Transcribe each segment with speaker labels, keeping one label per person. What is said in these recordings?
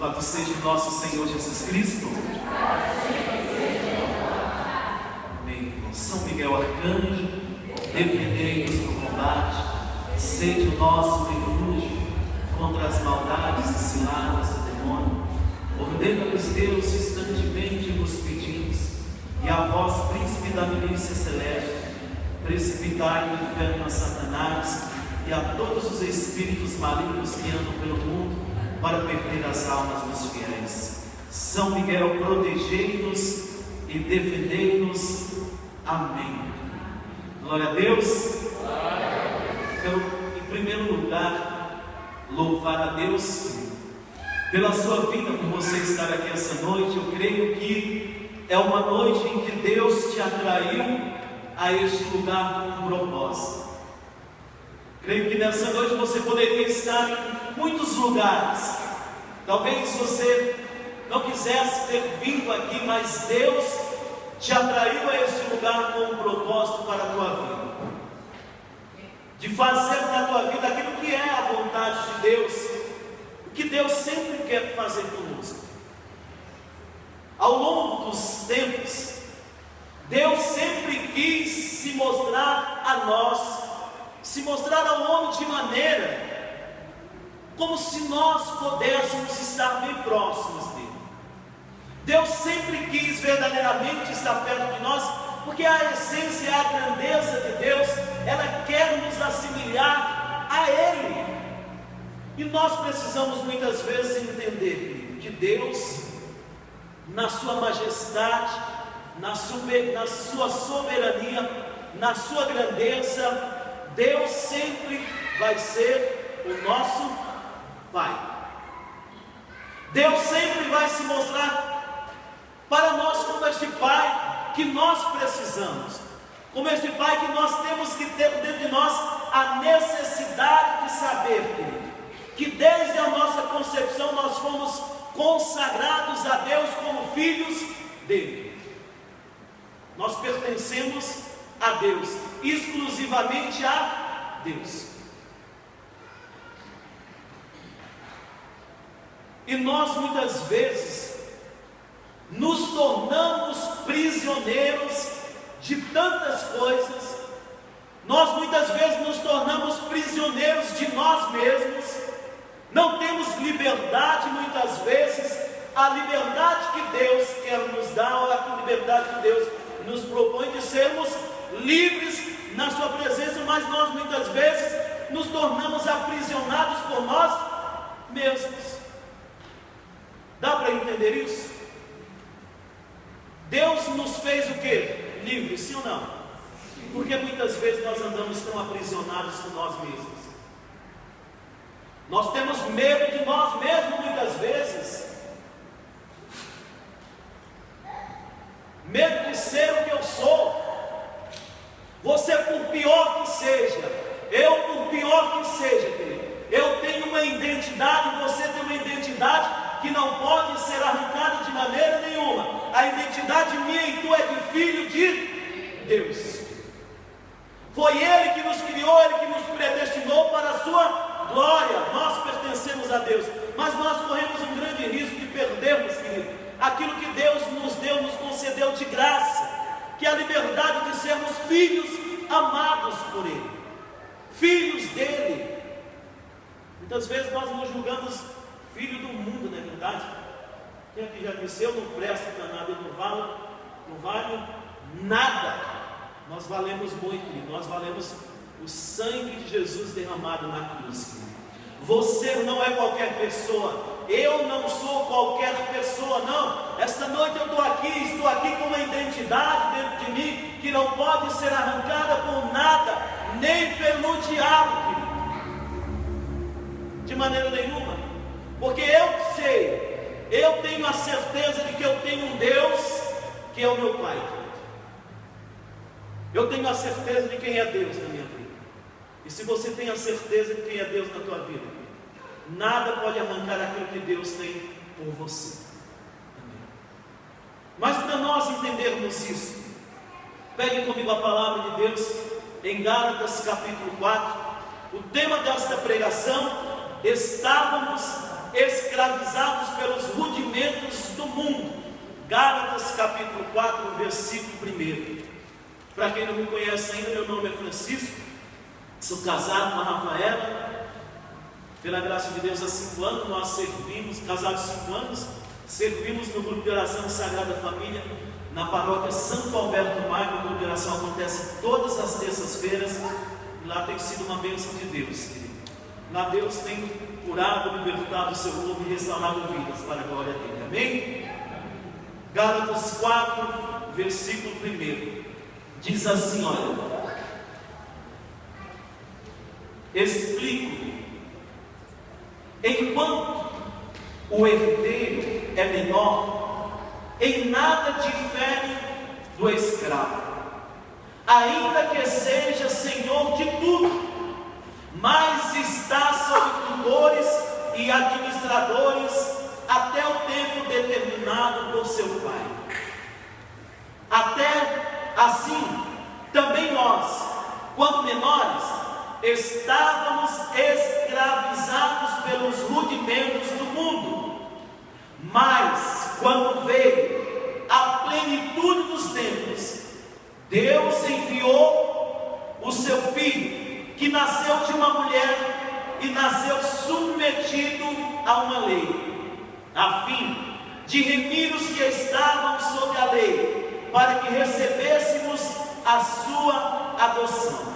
Speaker 1: Louvado seja o nosso Senhor Jesus Cristo. Amém. São Miguel Arcanjo, defendei-nos no combate, seja o nosso refúgio contra as maldades e ciladas do demônio. Ordena-nos Deus, instantemente vos pedimos, e a vós, príncipe da milícia celeste, precipitai no inferno a Satanás e a todos os espíritos malignos que andam pelo mundo, para perder as almas dos fiéis. São Miguel, protegei-nos e defendei-nos. Amém. Glória a Deus. Quero, em primeiro lugar, louvar a Deus pela sua vida, por você estar aqui essa noite. Eu creio que é uma noite em que Deus te atraiu a este lugar com um propósito. Creio que nessa noite você poderia estar em muitos lugares. Talvez você não quisesse ter vindo aqui, mas Deus te atraiu a este lugar com um propósito para a tua vida, de fazer na tua vida aquilo que é a vontade de Deus, o que Deus sempre quer fazer conosco. Ao longo dos tempos, Deus sempre quis se mostrar a nós, se mostrar ao homem de maneira como se nós pudéssemos estar bem próximos dele. Deus sempre quis verdadeiramente estar perto de nós, porque a essência, a grandeza de Deus, ela quer nos assimilar a Ele. E nós precisamos muitas vezes entender que Deus, na sua majestade, na sua soberania, na sua grandeza, Deus sempre vai ser o nosso Pai. Deus sempre vai se mostrar para nós como este Pai que nós precisamos, como este Pai que nós temos que ter dentro de nós a necessidade de saber, querido, que desde a nossa concepção nós fomos consagrados a Deus como filhos dele. Nós pertencemos a Deus, exclusivamente a Deus. E nós muitas vezes nos tornamos prisioneiros de tantas coisas. Nós muitas vezes nos tornamos prisioneiros de nós mesmos. Não temos liberdade muitas vezes, a liberdade que Deus quer nos dar, ou a liberdade que Deus nos propõe de sermos livres na sua presença, mas nós muitas vezes nos tornamos aprisionados por nós mesmos. Dá para entender isso? Deus nos fez o quê? Livres, sim ou não? Porque muitas vezes nós andamos tão aprisionados com nós mesmos. Nós temos medo de nós mesmos muitas vezes. Medo de ser o que eu sou. Você, por pior que seja, eu, por pior que seja, querido, eu tenho uma identidade, você tem uma identidade que não pode ser arrancada de maneira nenhuma. A identidade minha e tua é de filho de Deus. Foi Ele que nos criou, Ele que nos predestinou para a sua glória. Nós pertencemos a Deus, mas nós corremos um grande risco de perdermos, querido, aquilo que Deus nos deu, nos concedeu de graça, que é a liberdade de sermos filhos amados por Ele, filhos dEle. Muitas vezes nós nos julgamos filho do mundo, não é verdade? Quem aqui já disse, eu não presto para nada, eu não valho nada. Nós valemos muito, nós valemos o sangue de Jesus derramado na cruz. Você não é qualquer pessoa, eu não sou qualquer pessoa, não. Esta noite eu estou aqui com uma identidade dentro de mim que não pode ser arrancada por nada, nem pelo diabo, querido. De maneira nenhuma, porque eu sei, eu tenho a certeza de que eu tenho um Deus que é o meu Pai, querido. Eu tenho a certeza de quem é Deus na minha vida. E se você tem a certeza de quem é Deus na tua vida, nada pode arrancar aquilo que Deus tem por você. Amém. Mas para nós entendermos isso, pegue comigo a palavra de Deus em Gálatas capítulo 4. O tema desta pregação: estávamos escravizados pelos rudimentos do mundo. Gálatas capítulo 4, versículo 1. Para quem não me conhece ainda, meu nome é Francisco, sou casado com a Rafaela, pela graça de Deus há 5 anos, nós servimos, casados 5 anos, servimos no grupo de oração Sagrada Família, na paróquia Santo Alberto Magno. A grupo de oração acontece todas as terças-feiras, e lá tem sido uma bênção de Deus. Lá Deus tem curado, libertado o seu povo e restaurado vidas, para a glória dele, amém? Gálatas 4, versículo 1, diz assim, olha, explico, enquanto o herdeiro é menor, em nada difere do escravo, ainda que seja senhor de tudo, mas está sob tutores e administradores até o tempo determinado por seu pai. Até assim, também nós, quando menores, estávamos escravizados pelos rudimentos do mundo. Mas, quando veio a plenitude dos tempos, Deus enviou o seu Filho, que nasceu de uma mulher e nasceu submetido a uma lei, a fim de remir os que estavam sob a lei, para que recebêssemos a sua adoção.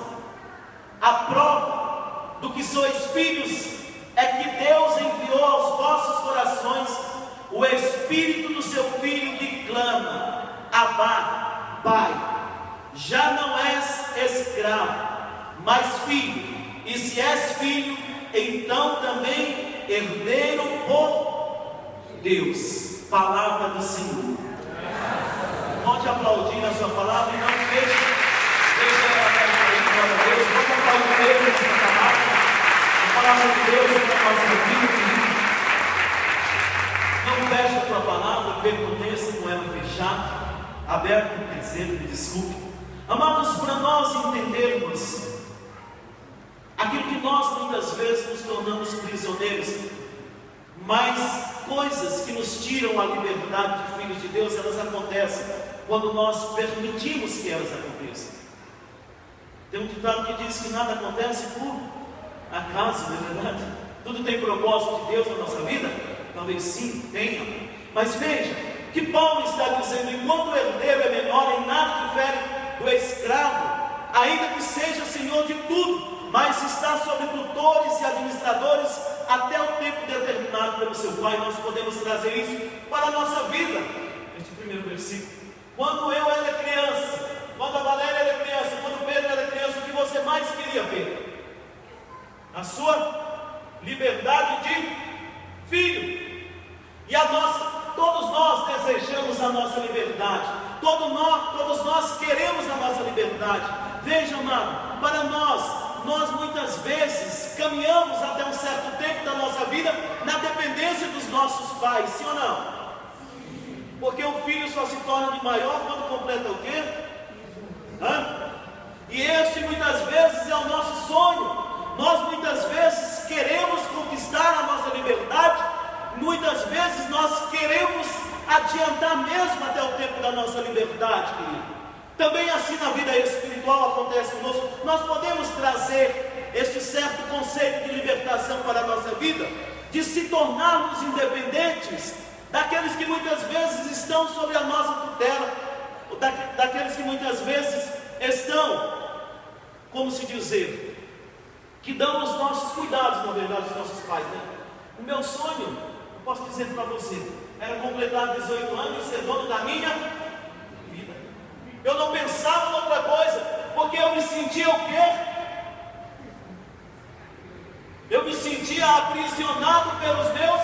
Speaker 1: A prova do que sois filhos é que Deus enviou aos vossos corações o Espírito do seu Filho, que clama: Abá, Pai. Já não és escravo, mas filho, e se és filho, então também herdeiro por Deus. Palavra do Senhor. Pode aplaudir a sua palavra e não deixe ela para Deus. Pode aplaudir Deus nessa palavra. A palavra de Deus é para a nossa vida. Não feche a tua palavra, permaneça com ela fechada, aberta, quer dizer, me desculpe. Amados, para nós entendermos aquilo que nós muitas vezes nos tornamos prisioneiros, mas coisas que nos tiram a liberdade de filhos de Deus, elas acontecem quando nós permitimos que elas aconteçam. Tem um ditado que diz que nada acontece por acaso, não é verdade? Tudo tem propósito de Deus na nossa vida? Talvez sim, tenha. Mas veja, que Paulo está dizendo: enquanto o herdeiro é menor, em nada difere do escravo, ainda que seja senhor de tudo, mas está sob tutores e administradores até o tempo determinado pelo seu pai. Nós podemos trazer isso para a nossa vida. Este primeiro versículo: quando eu era criança, quando a Valéria era criança, quando o Pedro era criança, o que você mais queria, Pedro? A sua liberdade de filho. E todos nós desejamos a nossa liberdade, todos nós queremos a nossa liberdade. Veja, amado, para nós muitas vezes caminhamos até um certo tempo da nossa vida na dependência dos nossos pais, sim ou não? Porque o filho só se torna de maior quando completa o quê? E este muitas vezes é o nosso sonho. Nós muitas vezes queremos conquistar a nossa liberdade, muitas vezes nós queremos adiantar mesmo até o tempo da nossa liberdade, querido. Também assim na vida espiritual acontece conosco. Nós podemos trazer este certo conceito de libertação para a nossa vida, de se tornarmos independentes daqueles que muitas vezes estão sob a nossa tutela, daqueles que muitas vezes estão, como se dizer, que dão os nossos cuidados, na verdade, os nossos pais, né? O meu sonho, eu posso dizer para você, era completar 18 anos e ser dono da minha vida. Eu não pensava em outra coisa, porque eu me sentia o quê? Eu me sentia aprisionado pelos meus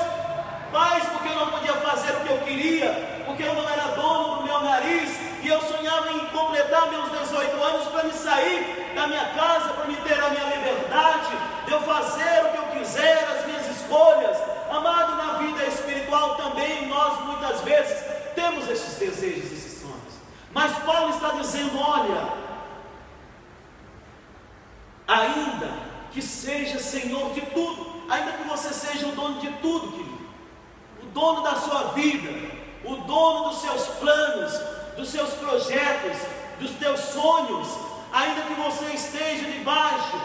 Speaker 1: pais, porque eu não podia fazer o que eu queria, porque eu não era dono do meu nariz, e eu sonhava em completar meus 18 anos para me sair da minha casa, para me ter a minha liberdade, de eu fazer o que eu quiser, as minhas escolhas. Amado, na vida espiritual também nós muitas vezes temos esses desejos, esses sonhos. Mas Paulo está dizendo: olha, ainda que seja senhor de tudo, ainda que você seja o dono de tudo, querido, o dono da sua vida, o dono dos seus planos, dos seus projetos, dos teus sonhos, ainda que você esteja debaixo,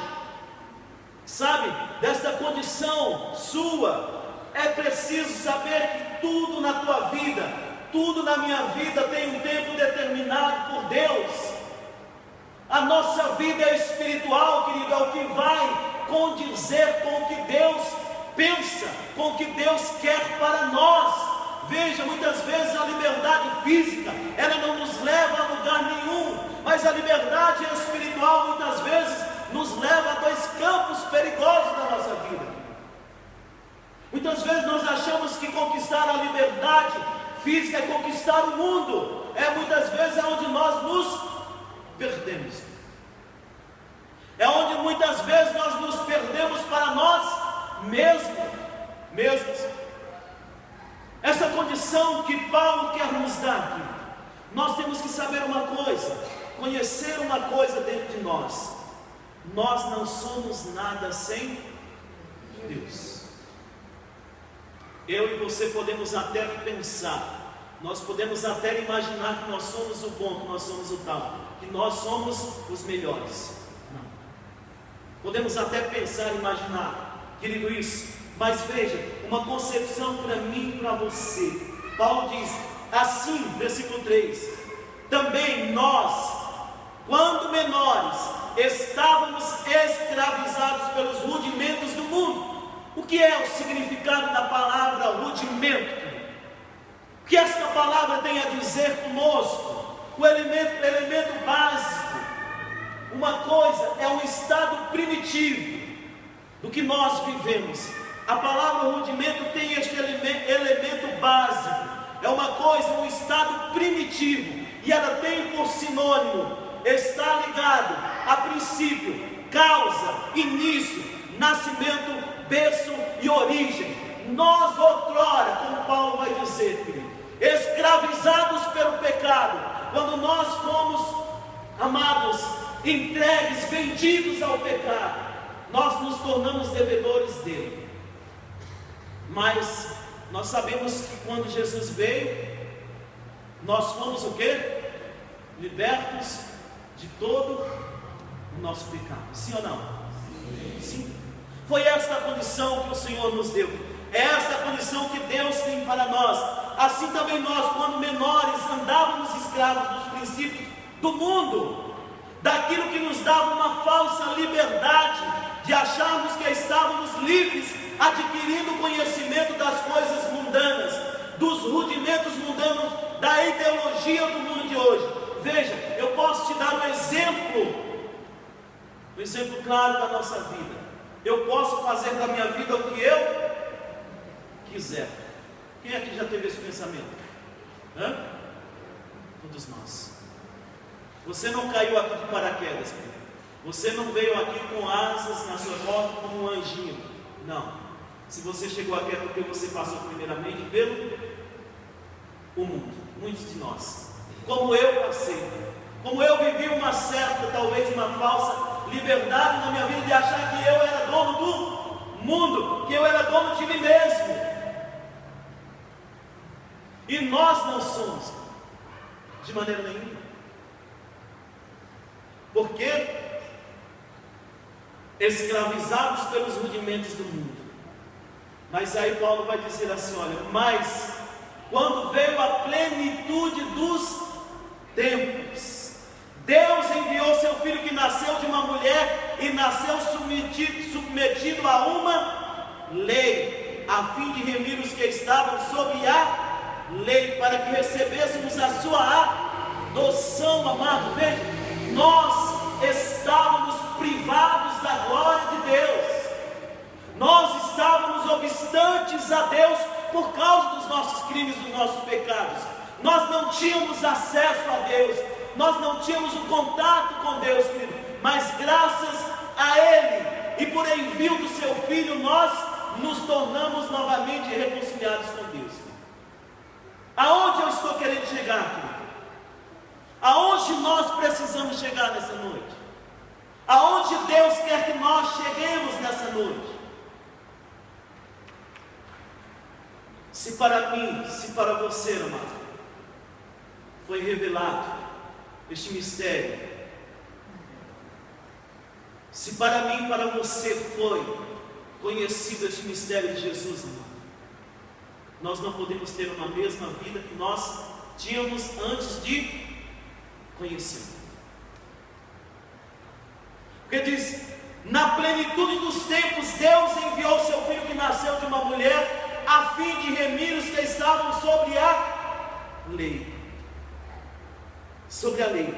Speaker 1: sabe, desta condição sua, é preciso saber que tudo na tua vida, tudo na minha vida tem um tempo determinado por Deus. A nossa vida é espiritual, querido, é o que vai condizer com o que Deus pensa, com o que Deus quer para nós. Veja, muitas vezes a liberdade física, ela não nos leva a lugar nenhum, mas a liberdade espiritual muitas vezes nos leva a dois campos perigosos da nossa vida. Muitas vezes nós achamos que conquistar a liberdade física é conquistar o mundo, muitas vezes é onde nós nos perdemos, é onde muitas vezes nós nos perdemos para nós mesmos. Essa condição que Paulo quer nos dar aqui, nós temos que saber uma coisa, conhecer uma coisa dentro de nós: nós não somos nada sem Deus. Eu e você podemos até pensar, nós podemos até imaginar que nós somos o bom, que nós somos o tal, que nós somos os melhores. Não. Podemos até pensar, imaginar, querido, isso. Mas veja, uma concepção para mim e para você. Paulo diz assim, versículo 3: também nós, quando menores, estávamos escravizados pelos rudimentos do mundo. O que é o significado da palavra rudimento? O que esta palavra tem a dizer conosco? O elemento básico. Uma coisa é um estado primitivo do que nós vivemos. A palavra rudimento tem este elemento básico, é uma coisa, um estado primitivo, e ela tem por sinônimo, está ligado a princípio, causa, início, nascimento, berço e origem. Nós outrora, como Paulo vai dizer, querido, escravizados pelo pecado, quando nós fomos, amados, entregues, vendidos ao pecado, nós nos tornamos devedores dele. Mas nós sabemos que quando Jesus veio, nós fomos o quê? Libertos de todo o nosso pecado. Sim ou não? Sim. Foi esta a condição que o Senhor nos deu. É esta a condição que Deus tem para nós. Assim também nós, quando menores, andávamos escravos dos princípios do mundo, daquilo que nos dava uma falsa liberdade, de acharmos que estávamos livres, adquirindo conhecimento das coisas mundanas, dos rudimentos mundanos, da ideologia do mundo de hoje. Veja, eu posso te dar um exemplo claro da nossa vida. Eu posso fazer da minha vida o que eu quiser. Quem aqui já teve esse pensamento? Todos nós. Você não caiu aqui de paraquedas, querido. Você não veio aqui com asas na sua porta como um anjinho. Não. Se você chegou aqui é porque você passou primeiramente pelo mundo. Muitos de nós. Como eu passei. Como eu vivi uma certa, talvez uma falsa liberdade na minha vida de achar que eu era dono do mundo, que eu era dono de mim mesmo. E nós não somos, de maneira nenhuma. Porque escravizados pelos rudimentos do mundo. Mas aí Paulo vai dizer assim, olha, mas quando veio a plenitude dos tempos, Deus enviou seu filho que nasceu de uma mulher e nasceu submetido a uma lei, a fim de remir os que estavam sob a lei, para que recebêssemos a sua adoção, amado. Veja, nós estávamos privados da glória de Deus, nós estávamos obstantes a Deus por causa dos nossos crimes, dos nossos pecados. Nós não tínhamos acesso a Deus, nós não tínhamos um contato com Deus, querido, mas graças a Ele e por envio do seu Filho, nós nos tornamos novamente reconciliados com Deus. Aonde eu estou querendo chegar, querido? Aonde nós precisamos chegar nessa noite? Aonde Deus quer que nós cheguemos nessa noite? Se para mim, se para você, amado, foi revelado este mistério, se para mim e para você foi conhecido este mistério de Jesus, amado, nós não podemos ter uma mesma vida que nós tínhamos antes de conhecer. Porque diz: na plenitude dos tempos, Deus enviou seu Filho que nasceu de uma mulher, a fim de remir os que estavam sobre a lei. Sobre a lei.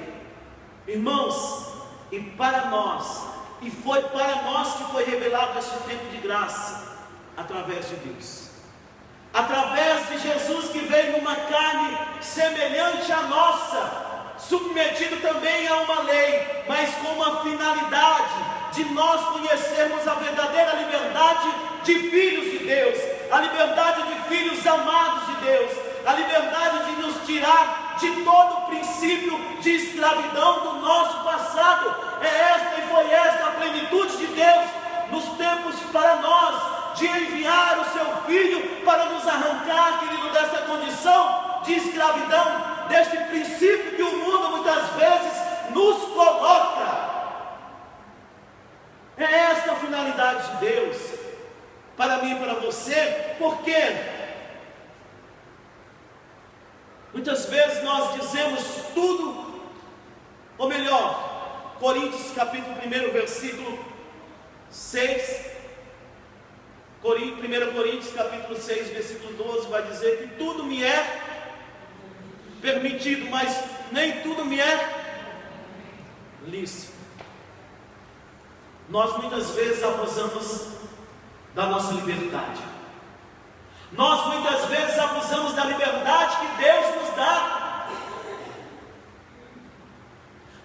Speaker 1: Irmãos, e para nós, e foi para nós que foi revelado este tempo de graça, através de Deus. Através de Jesus, que veio numa carne semelhante à nossa, submetido também a uma lei, mas com uma finalidade de nós conhecermos a verdadeira liberdade de filhos de Deus, a liberdade de filhos amados de Deus, a liberdade de nos tirar de todo o princípio de escravidão do nosso passado. Foi esta a plenitude de Deus nos tempos para nós, de enviar o seu Filho para nos arrancar, querido, dessa condição de escravidão, deste princípio que o mundo muitas vezes nos coloca. É esta a finalidade de Deus, para mim e para você. Porque muitas vezes nós dizemos tudo, ou melhor, Coríntios capítulo 1, versículo 6, 1 Coríntios capítulo 6, versículo 12, vai dizer que tudo me é permitido, mas nem tudo me é lícito. Nós muitas vezes abusamos da nossa liberdade. Nós muitas vezes abusamos da liberdade que Deus nos dá,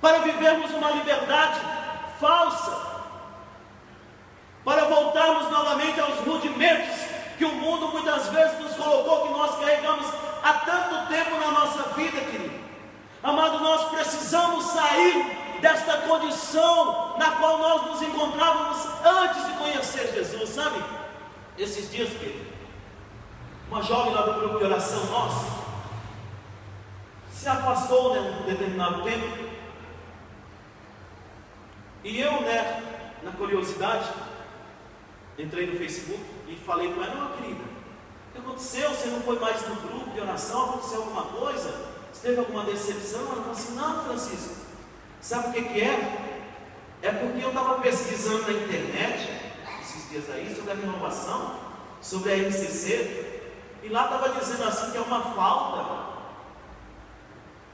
Speaker 1: para vivermos uma liberdade falsa, para voltarmos novamente aos rudimentos que o mundo muitas vezes nos colocou, que nós carregamos há tanto tempo na nossa vida, querido. Amado, nós precisamos sair desta condição na qual nós nos encontrávamos antes de conhecer Jesus, sabe? Esses dias, querido, uma jovem lá do grupo de oração nossa se afastou, um determinado tempo, e eu, na curiosidade, entrei no Facebook e falei com ela: não, querida, o que aconteceu? Você não foi mais no grupo de oração? Aconteceu alguma coisa? Você teve alguma decepção? Ela falou assim: não, Francisco, sabe o que é? É porque eu estava pesquisando na internet esses dias aí sobre a renovação, sobre a MCC, e lá estava dizendo assim que é uma falta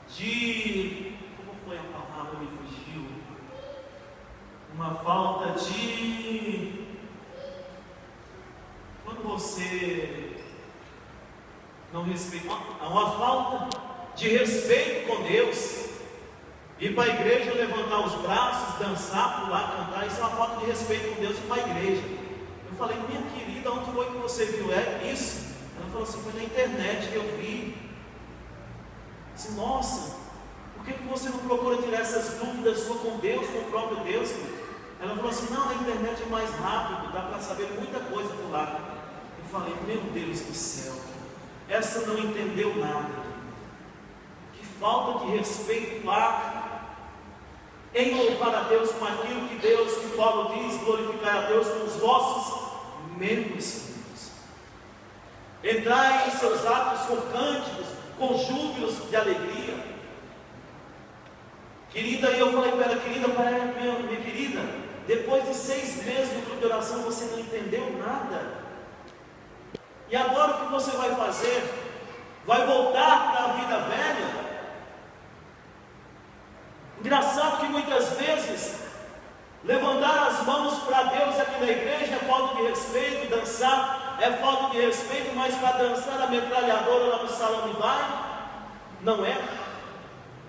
Speaker 1: de... como foi a palavra? Me fugiu. Uma falta de... quando você não respeita, uma falta de respeito com Deus. Ir para a igreja, levantar os braços, dançar, pular, cantar, isso é uma falta de respeito com Deus e com a igreja. Eu falei: minha querida, onde foi que você viu isso? Ela falou assim: foi na internet que eu vi. Eu disse: nossa, por que você não procura tirar essas dúvidas suas com Deus, com o próprio Deus? Ela falou assim: não, na internet é mais rápido, dá para saber muita coisa por lá. Eu falei: meu Deus do céu, essa não entendeu nada. Que falta de respeito há em louvar a Deus com aquilo que Deus, que Paulo diz, glorificar a Deus com os vossos membros. Entrai em seus atos com cânticos, com júbilos de alegria. Querida, e eu falei para ela: querida, minha querida, depois de 6 meses no grupo de oração você não entendeu nada. E agora o que você vai fazer? Vai voltar para a vida velha? Engraçado que muitas vezes levantar as mãos para Deus aqui na igreja é falta de respeito, dançar é falta de respeito, mas para dançar a metralhadora lá no salão de baile, não é.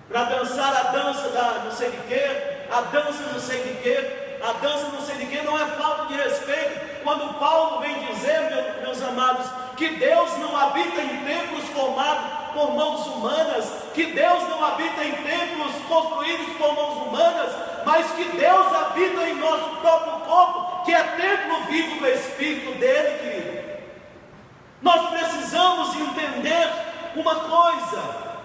Speaker 1: Para dançar a dança da não sei de quê, a dança não sei de quê, a dança não sei de quê, não é falta de respeito. Quando Paulo vem dizer, meus amados, que Deus não habita em templos formados por mãos humanas, que Deus não habita em templos construídos por mãos humanas, mas que Deus habita em nosso próprio corpo, que é templo vivo do Espírito dele, querido. Nós precisamos entender uma coisa: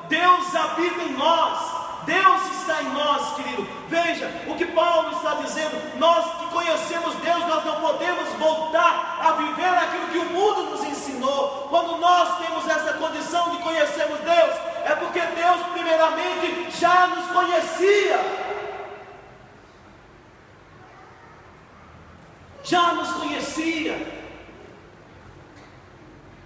Speaker 1: Deus habita em nós. Deus está em nós, querido. Veja o que Paulo está dizendo. Nós que conhecemos Deus, nós não podemos voltar a viver aquilo que o mundo nos ensinou. Quando nós temos essa condição de conhecermos Deus, é porque Deus primeiramente já nos conhecia. Já nos conhecia.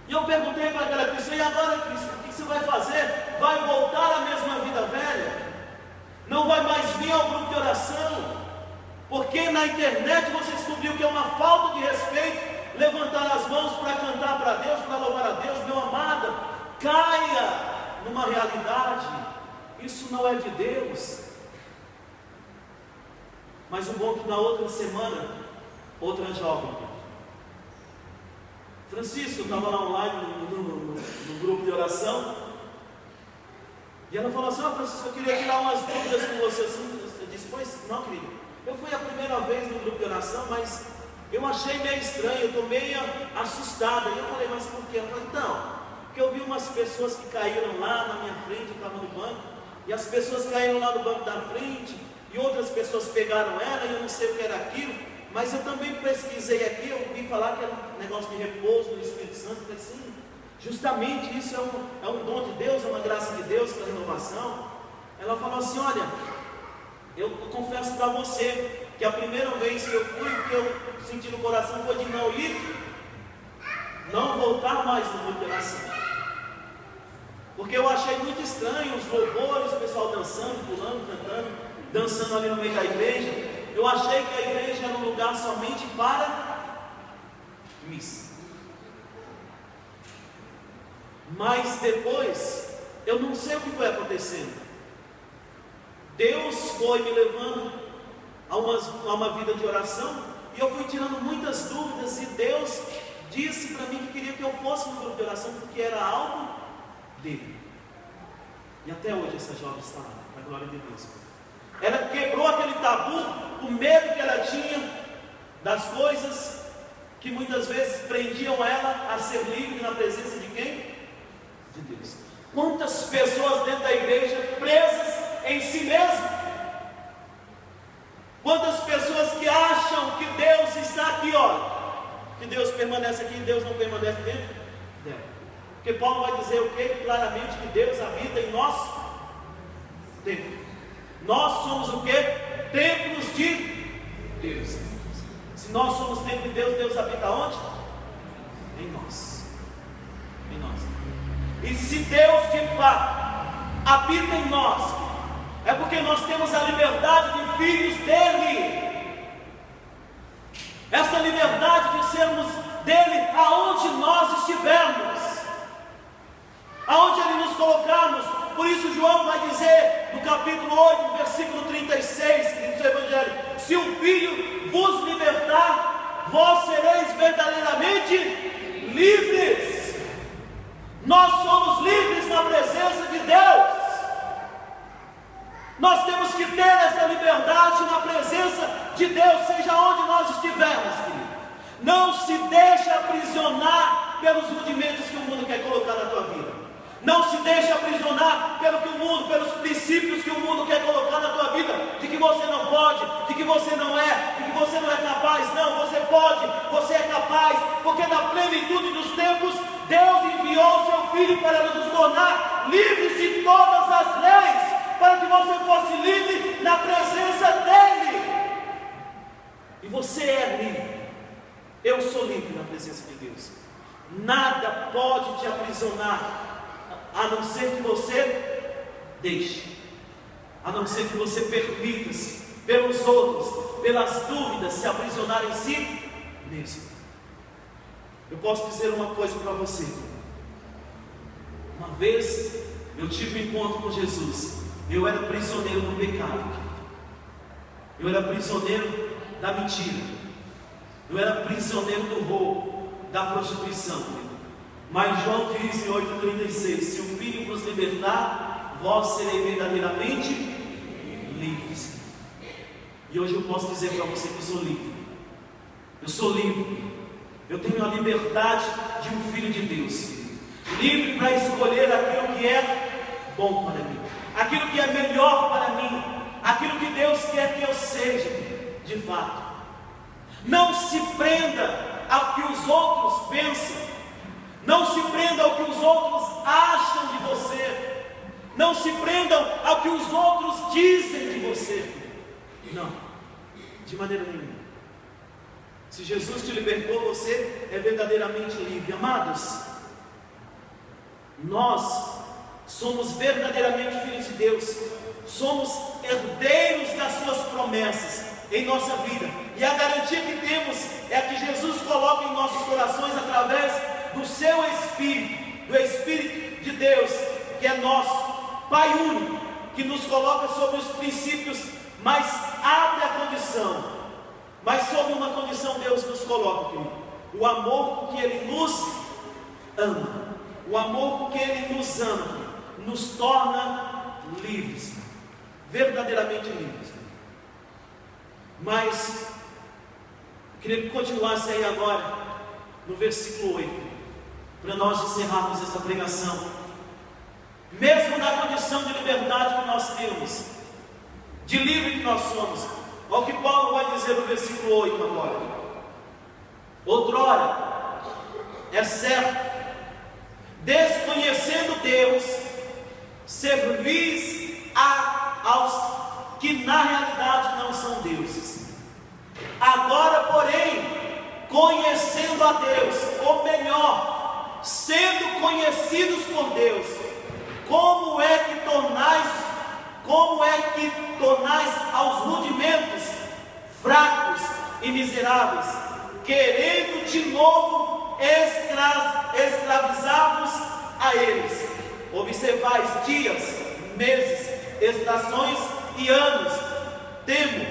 Speaker 1: E eu perguntei para aquela cristã: e agora, Cristo, o que você vai fazer? Vai voltar à mesma vida velha? Não vai mais vir ao grupo de oração? Porque na internet você descobriu que é uma falta de respeito levantar as mãos para cantar para Deus, para louvar a Deus. Meu amado, caia numa realidade: isso não é de Deus. Mas o bom é que na outra semana, outra jovem, Francisco, estava lá online no grupo de oração, e ela falou assim: Francisco, eu queria tirar umas dúvidas com você. Eu disse: pois não, querido, eu fui a primeira vez no grupo de oração, mas eu achei meio estranho, eu estou meio assustada. E eu falei: mas por quê? Ela falou: então, porque eu vi umas pessoas que caíram lá na minha frente, eu estava no banco, e as pessoas caíram lá no banco da frente, e outras pessoas pegaram ela, e eu não sei o que era aquilo, mas eu também pesquisei aqui, eu ouvi falar que era um negócio de repouso do Espírito Santo. Eu falei: sim, justamente isso é um dom de Deus, é uma graça de Deus para a renovação. Ela falou assim: olha, eu confesso para você que a primeira vez que eu fui, o que eu senti no coração foi de não ir, não voltar mais no grupo de oração, porque eu achei muito estranho os louvores, o pessoal dançando, pulando, cantando, dançando ali no meio da igreja. Eu achei que a igreja era um lugar somente para missa. Mas depois, eu não sei o que foi acontecendo. Deus foi me levando a uma vida de oração, e eu fui tirando muitas dúvidas, e Deus disse para mim que queria que eu fosse no grupo de oração, porque era algo dele. E até hoje essa jovem está lá, para a glória de Deus. Ela quebrou aquele tabu, o medo que ela tinha das coisas que muitas vezes prendiam ela a ser livre na presença de quem? De Deus. Quantas pessoas dentro da igreja presas em si mesmas? Quantas pessoas que acham que Deus está aqui, ó, que Deus permanece aqui e Deus não permanece dentro dela? Porque Paulo vai dizer o que? Claramente que Deus habita em nós templo. Nós somos o que? Templos de Deus. Se nós somos templo de Deus, Deus habita onde? Em nós. Em nós. E se Deus de fato habita em nós, é porque nós temos a liberdade de filhos dele. Essa liberdade de sermos dele aonde nós estivermos, aonde ele nos colocarmos. Por isso João vai dizer no capítulo 8, versículo 36, que diz o Evangelho: se o Filho vos libertar, vós sereis verdadeiramente livres. Nós somos livres na presença de Deus. Nós temos que ter essa liberdade na presença de Deus, seja onde nós estivermos, querido. Não se deixe aprisionar pelos rudimentos que o mundo quer colocar na tua vida. Não se deixe aprisionar pelos princípios que o mundo quer colocar na tua vida, de que você não pode, de que você não é, de que você não é capaz. Não, você pode, você é capaz, porque na plenitude dos tempos, Deus enviou o seu Filho para nos tornar livres de todas as leis, para que você fosse livre na presença dEle. E você é livre. Eu sou livre na presença de Deus. Nada pode te aprisionar, a não ser que você deixe, a não ser que você permita-se pelos outros, pelas dúvidas, se aprisionar em si mesmo. Eu posso dizer uma coisa para você. Uma vez eu tive um encontro com Jesus. Eu era prisioneiro do pecado, eu era prisioneiro da mentira, eu era prisioneiro do roubo, da prostituição. Mas João diz em 8,36: se o Filho vos libertar, vós sereis verdadeiramente livres. E hoje eu posso dizer para você que eu sou livre. Eu sou livre. Eu tenho a liberdade de um filho de Deus, livre para escolher aquilo que é bom para mim, aquilo que é melhor para mim, aquilo que Deus quer que eu seja de fato. Não se prenda ao que os outros pensam, não se prenda ao que os outros acham de você, não se prendam ao que os outros dizem de você. Não, de maneira nenhuma. Se Jesus te libertou, você é verdadeiramente livre. Amados, nós somos verdadeiramente filhos de Deus, somos herdeiros das suas promessas em nossa vida, e a garantia que temos é a que Jesus coloca em nossos corações através do seu Espírito, do Espírito de Deus, que é nosso Pai único, que nos coloca sobre os princípios, mas abre a condição. Mas sobre uma condição Deus nos coloca, querido: o amor com que Ele nos ama. O amor com que Ele nos ama nos torna livres, verdadeiramente livres. Mas queria que continuasse aí agora no versículo 8, para nós encerrarmos essa pregação. Mesmo na condição de liberdade que nós temos, de livre que nós somos, olha o que Paulo vai dizer no versículo 8 agora: outrora, é certo, desconhecendo Deus, servis aos que na realidade não são deuses. Agora, porém, conhecendo a Deus, ou melhor, sendo conhecidos por Deus, como é que tornais aos rudimentos fracos e miseráveis, querendo de novo escravizar-vos a eles? Observais dias, meses, estações e anos. Temo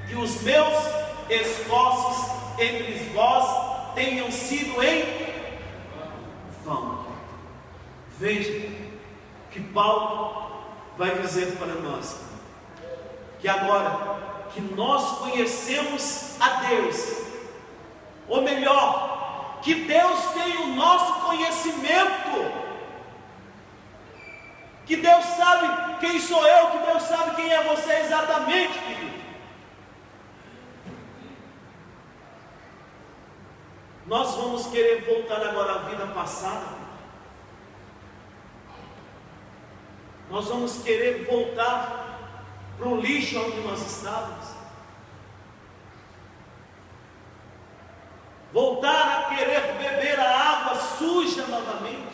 Speaker 1: que os meus esforços entre vós tenham sido em vão. Veja que Paulo vai dizer para nós que agora que nós conhecemos a Deus, ou melhor, que Deus tem o nosso conhecimento, que Deus sabe quem sou eu, que Deus sabe quem é você exatamente, querido. Nós vamos querer voltar agora à vida passada. Nós vamos querer voltar para o lixo onde nós estávamos. Voltar a querer beber a água suja novamente.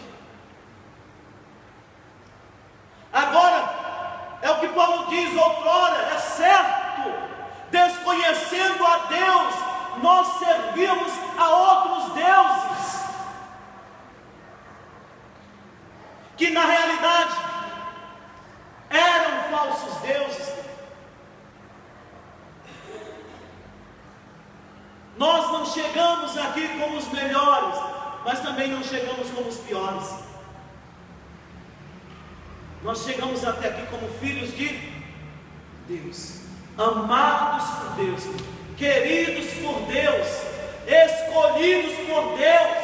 Speaker 1: Agora, é o que Paulo diz: outrora, é certo, desconhecendo a Deus, nós servíamos a outros deuses, que na realidade eram falsos deuses. Nós não chegamos aqui como os melhores, mas também não chegamos como os piores. Nós chegamos até aqui como filhos de Deus, amados por Deus, queridos por Deus, escolhidos por Deus.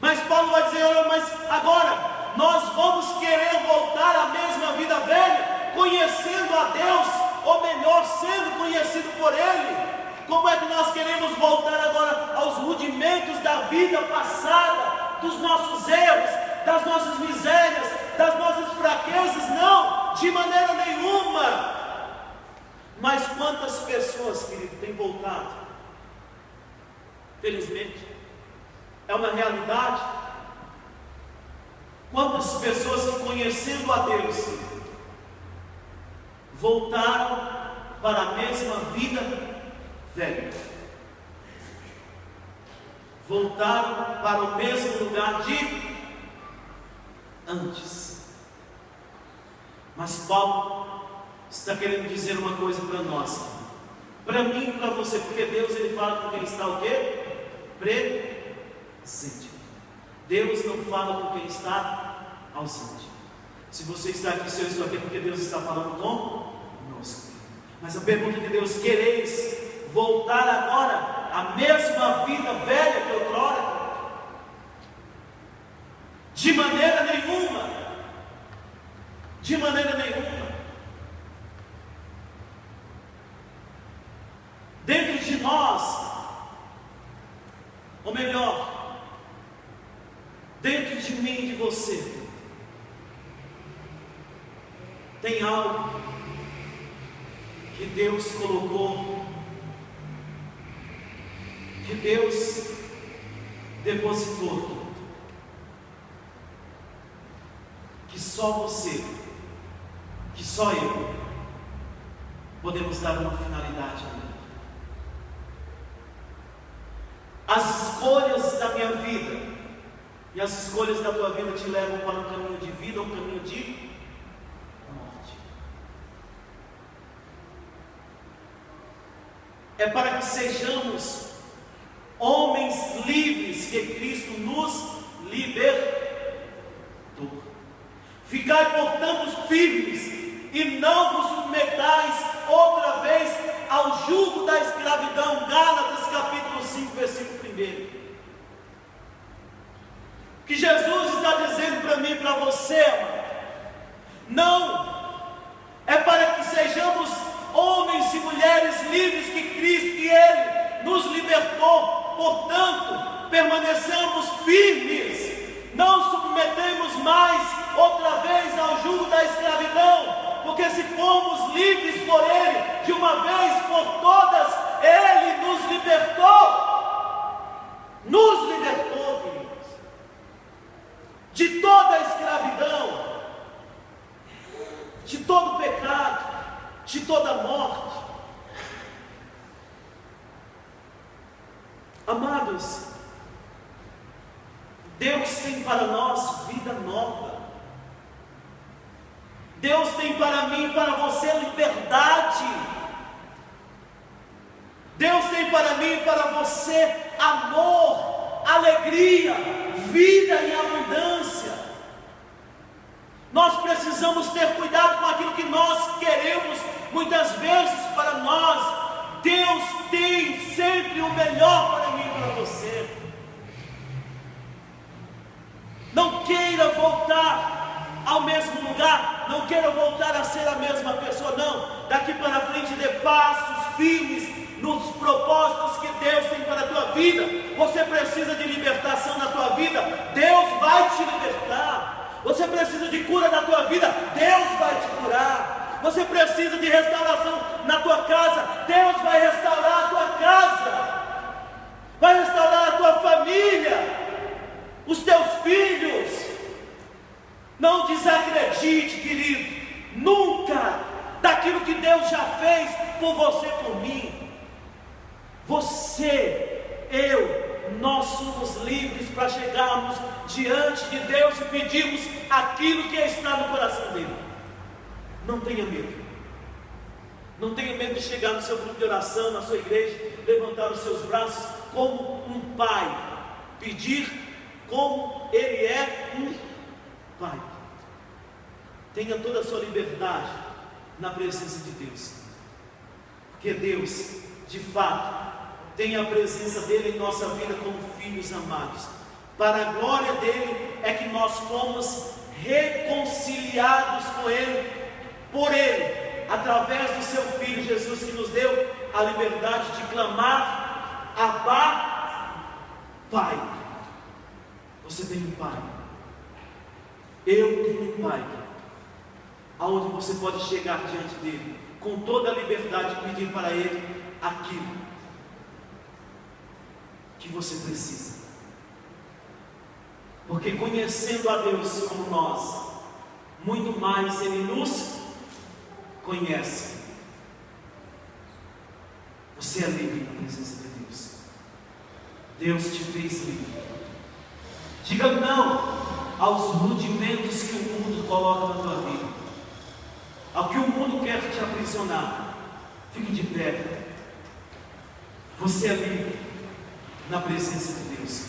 Speaker 1: Mas Paulo vai dizer: mas agora nós vamos querer voltar à mesma vida velha, conhecendo a Deus, ou melhor, sendo conhecido por Ele. Como é que nós queremos voltar agora aos rudimentos da vida passada, dos nossos erros, das nossas misérias, das nossas fraquezas? Não, de maneira nenhuma. Mas quantas pessoas, querido, têm voltado? Felizmente, é uma realidade. Quantas pessoas que, conhecendo a Deus, voltaram para a mesma vida velha, voltaram para o mesmo lugar de antes. Mas Paulo está querendo dizer uma coisa para nós, para mim e para você, porque Deus, Ele fala com quem está o quê? Presente. Deus não fala com quem está ausente. Se você está aqui, se eu estou aqui, porque Deus está falando conosco. Mas a pergunta de Deus: quereis voltar agora à mesma vida velha que outrora? De maneira nenhuma. De maneira nenhuma. Dentro de nós, ou melhor, dentro de mim e de você, tem algo que Deus colocou, que Deus depositou, que só você, que só eu, podemos dar uma finalidade a ele. As escolhas da minha vida e as escolhas da tua vida te levam para um caminho de vida ou um caminho de morte. É para que sejamos homens livres que Cristo nos libertou. Ficai, portanto, firmes e não vos submetais outra vez ao jugo da escravidão. Gálatas capítulo 5, versículo 1. Que Jesus está dizendo para mim e para você, amado, não é para que sejamos homens e mulheres livres que Cristo, que Ele nos libertou. Portanto, permaneçamos firmes, não submetemos mais outra vez ao jugo da escravidão, porque se fomos livres por Ele, de uma vez por todas, Ele nos libertou. Nos libertou, queridos, de toda a escravidão, de todo pecado, de toda morte. Amados, Deus tem para nós vida nova. Deus tem para mim e para você liberdade. Deus tem para mim e para você amor, alegria, vida em abundância. Nós precisamos ter cuidado com aquilo que nós queremos muitas vezes para nós. Deus tem sempre o melhor para mim e para você. Não queira voltar ao mesmo lugar, não queira voltar a ser a mesma pessoa, não. Daqui para frente dê passos firmes nos propósitos que Deus tem para a tua vida. Você precisa de libertação na tua vida, Deus vai te libertar. Você precisa de cura na tua vida, Deus vai te curar. Você precisa de restauração na tua casa, Deus vai restaurar a tua casa, vai restaurar a tua família, os teus filhos. Não desacredite, querido, nunca, daquilo que Deus já fez por você, por mim. Você, eu, nós somos livres para chegarmos diante de Deus e pedirmos aquilo que está no coração dele. Não tenha medo. Não tenha medo de chegar no seu grupo de oração, na sua igreja, levantar os seus braços como um pai, pedir como ele é um pai. Tenha toda a sua liberdade na presença de Deus, porque Deus, de fato, tem a presença dele em nossa vida como filhos amados. Para a glória dele é que nós fomos reconciliados com ele, por ele, através do seu Filho Jesus, que nos deu a liberdade de clamar Abba, Pai. Você tem um Pai, eu tenho um Pai, aonde você pode chegar diante dele com toda a liberdade e pedir para ele aquilo que você precisa. Porque conhecendo a Deus como nós, muito mais ele nos conhece. Você é livre na presença de Deus. Deus te fez livre. Diga não aos rudimentos que o mundo coloca na tua vida, ao que o mundo quer te aprisionar. Fique de pé. Você é livre na presença de Deus.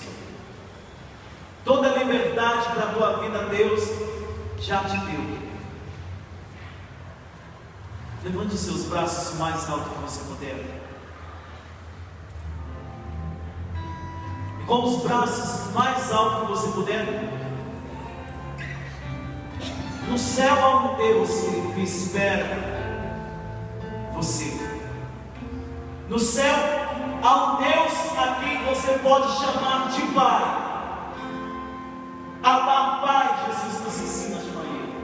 Speaker 1: Toda a liberdade para a tua vida Deus já te deu. Levante os seus braços o mais alto que você puder. com os braços mais altos que você puder. No céu há um Deus que espera você. No céu há um Deus a quem você pode chamar de Pai. Abba, Pai, Jesus nos ensina a chamar Ele.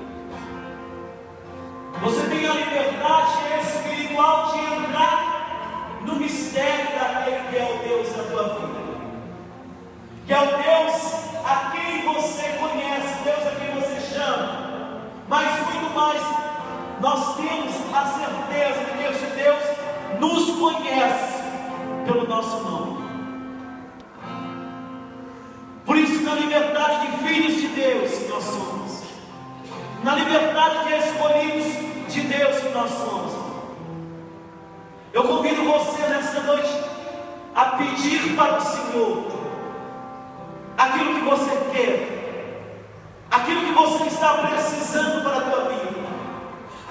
Speaker 1: Você tem a liberdade espiritual de entrar no mistério daquele que é o Deus da tua vida, que é o Deus a quem você conhece, Deus a quem você chama. Mas muito mais, nós temos a certeza de que este Deus nos conhece pelo nosso nome. Por isso, na liberdade de filhos de Deus que nós somos, na liberdade de escolhidos de Deus que nós somos, eu convido você nesta noite a pedir para o Senhor aquilo que você quer, aquilo que você está precisando para a tua vida.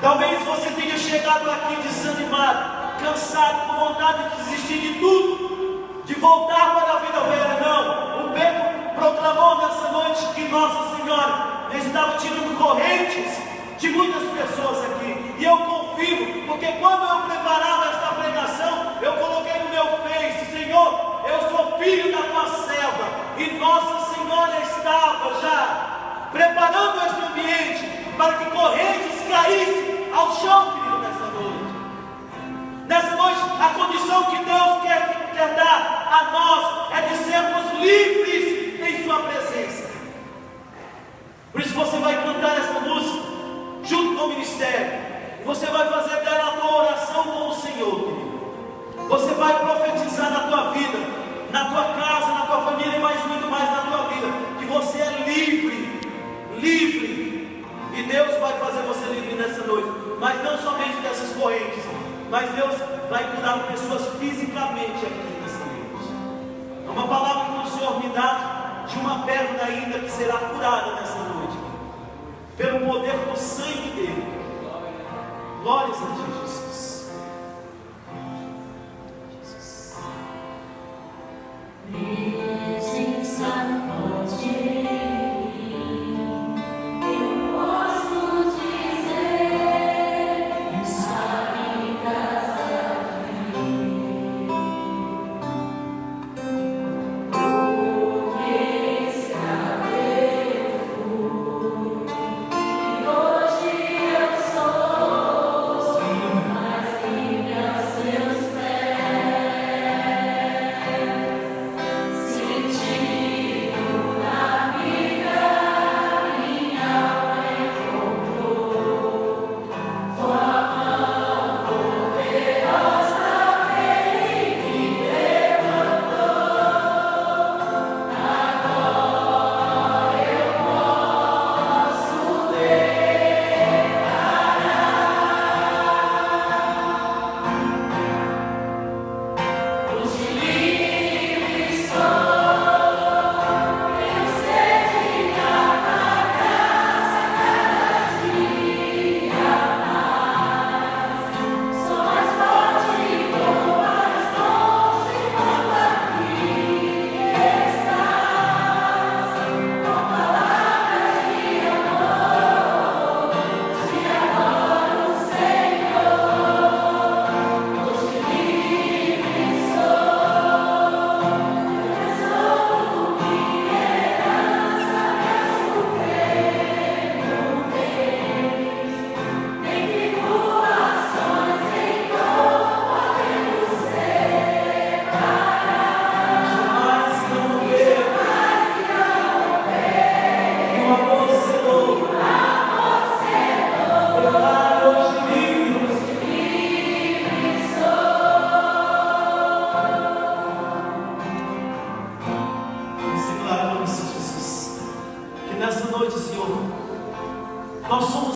Speaker 1: Talvez você tenha chegado aqui desanimado, cansado, com vontade de desistir de tudo, de voltar para a vida velha. Não, o Pedro proclamou nessa noite que Nossa Senhora estava tirando correntes de muitas pessoas aqui. E eu confio, porque quando eu preparava esta pregação, eu coloquei no meu Face: Senhor, eu sou filho da tua serva. E Nossa Senhora estava já preparando este ambiente para que correntes caíssem ao chão, querido, nessa noite. Nessa noite, a condição que Deus quer dar a nós é de sermos livres em sua presença. Por isso você vai cantar essa música junto com o ministério. Você vai fazer dela a tua oração com o Senhor, querido. Você vai profetizar na tua vida, na tua casa, na tua família, mas muito mais na tua vida, que você é livre, livre. E Deus vai fazer você livre nessa noite. Mas não somente dessas correntes, mas Deus vai curar pessoas fisicamente aqui nessa noite. É uma palavra que o Senhor me dá de uma perna ainda que será curada nessa noite, pelo poder do sangue dele. Glórias a ti, Jesus.